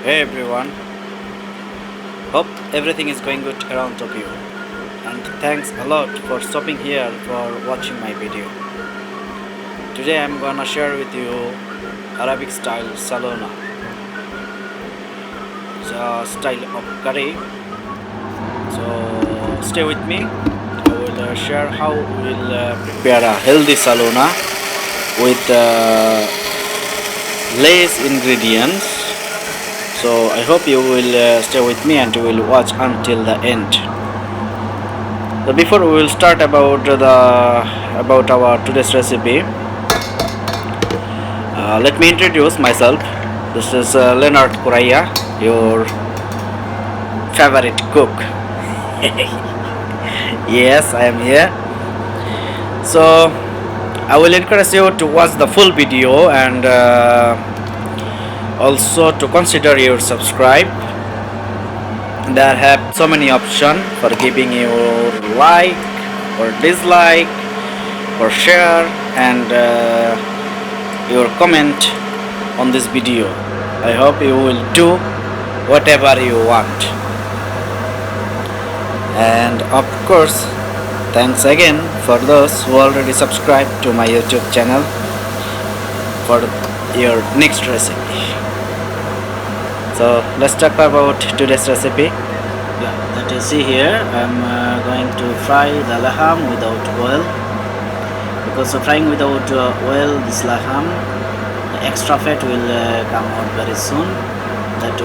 Hey everyone, hope everything is going good around of you. And thanks a lot for stopping here for watching my video. Today I'm gonna share with you Arabic style Salona, the style of curry. So stay with me. I will share how we will prepare a healthy Salona with less ingredients. So I hope you will stay with me and you will watch until the end. So before we will start about our today's recipe, let me introduce myself. This is Leonard Corraya, your favorite cook. Yes, I am here. So I will encourage you to watch the full video and also to consider your subscribe. There have so many options for giving your like or dislike or share and your comment on this video. I hope you will do whatever you want. And of course, thanks again for those who already subscribed to my YouTube channel for your next recipe. So let's talk about today's recipe. Yeah, that you see here, I'm going to fry the laham without oil, because frying without oil this laham, the extra fat will come out very soon. That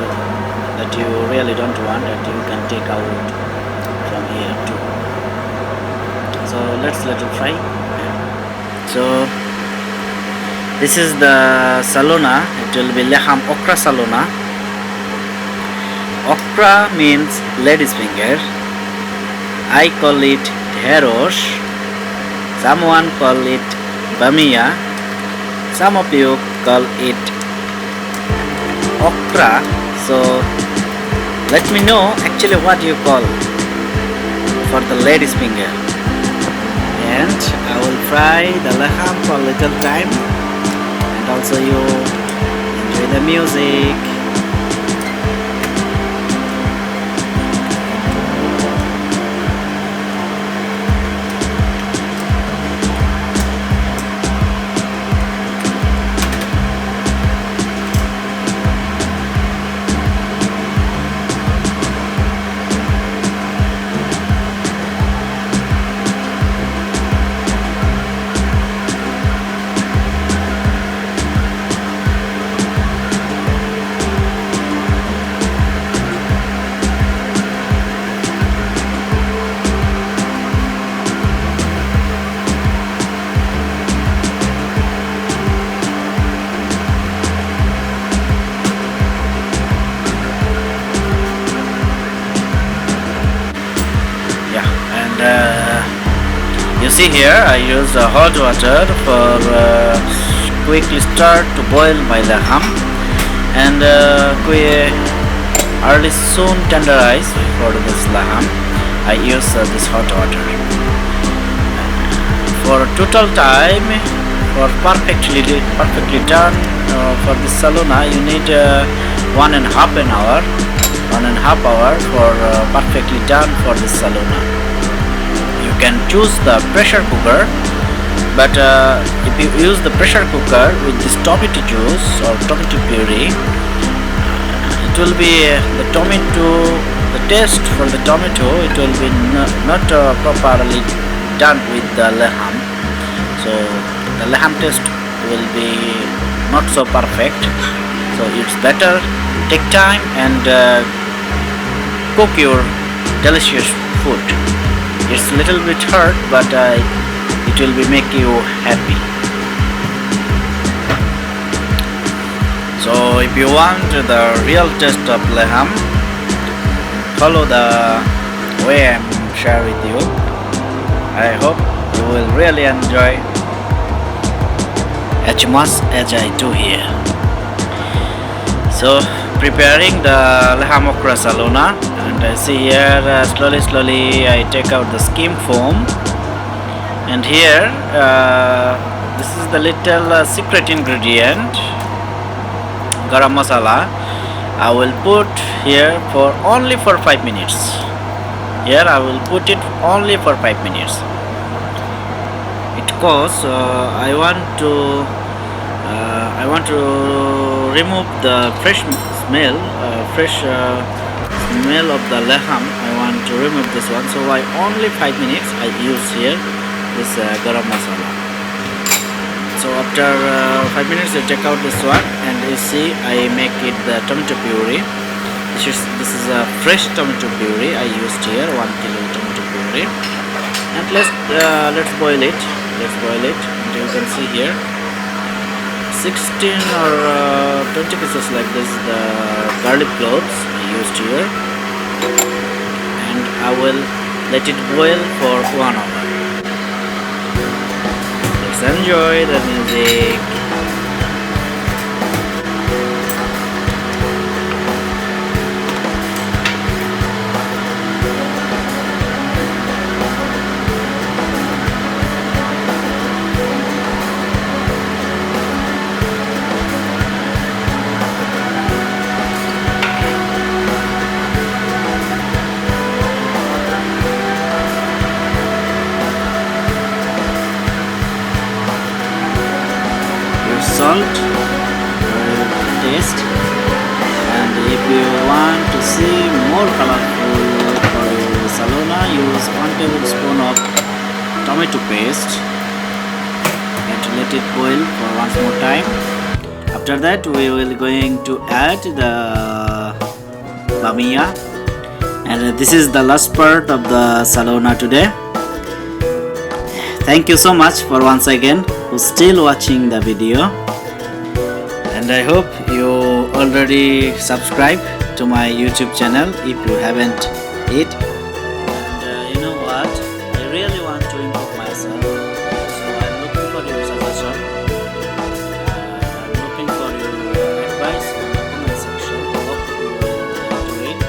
you really don't want, that you can take out from here too. So let's let it fry. So this is the salona. It will be laham okra salona. Okra means lady's finger. I call it herosh. Someone call it bamiya. Some of you call it okra. So let me know actually what you call for the lady's finger. And I will fry the laham for a little time. And also you enjoy the music. You see here, I use hot water for quickly start to boil my laham and early soon tenderize for this laham. I use this hot water. For total time, for perfectly done for this salona, you need 1.5 hour. 1.5 hour for perfectly done for this salona. You can choose the pressure cooker, but if you use the pressure cooker with this tomato juice or tomato puree, it will be the taste for the tomato, it will be not properly done with the laham. So the laham taste will be not so perfect. So it's better take time and cook your delicious food. It's a little bit hard, but it will be make you happy. So if you want the real taste of laham, follow the way I'm sharing with you. I hope you will really enjoy as much as I do here. So preparing the laham okra salona, and I see here slowly I take out the skim foam, and here this is the little secret ingredient, garam masala. I will put here for only for 5 minutes. Here I will put it only for 5 minutes. Because I want to remove the fresh smell of the laham. I want to remove this one, so I only 5 minutes I use here this garam masala. So after 5 minutes I take out this one, and you see I make it the tomato puree. This is a fresh tomato puree I used here, 1 kilo tomato puree, and let's boil it. And you can see here 16 or 20 pieces like this the garlic cloves I used here, and I will let it boil for 1 hour. Let's enjoy the music. Salt for taste, and if you want to see more colorful for your Salona, use 1 tablespoon of tomato paste and let it boil for once more time. After that we will going to add the bamia, and this is the last part of the Salona today. Thank you so much for once again who's still watching the video, and I hope you already subscribe to my YouTube channel if you haven't yet. And you know what, I really want to improve myself, so I'm looking for your suggestion. I'm looking for your advice in the comment section. Hope you will do it.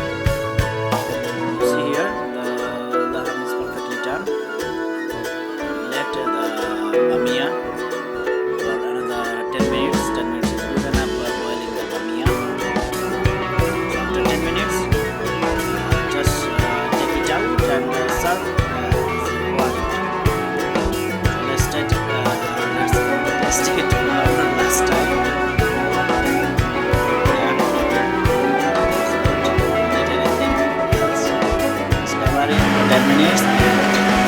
See here, the ham is perfectly done. Let the bamia for another 10 minutes. 10 minutes is good enough for boiling the bamia. So after 10 minutes, just take it out and serve as you want it. So let's test it for the last time. Yeah. Need anything else? Just cover it for 10 minutes and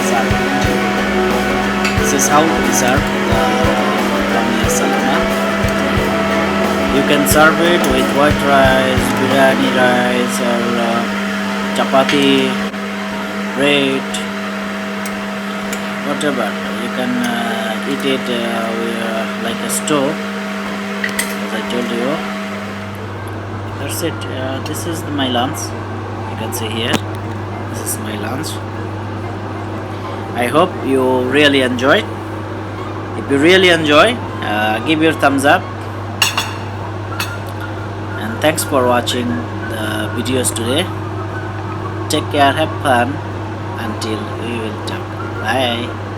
serve it. This is how we serve the bamia salona. You can serve it with white rice, biryani rice, or chapati, bread, whatever. You can eat it like a stew, as I told you. That's it. This is my lunch. You can see here. This is my lunch. I hope you really enjoy. If you really enjoy, give your thumbs up, and thanks for watching the videos today. Take care, have fun, until we will talk. Bye.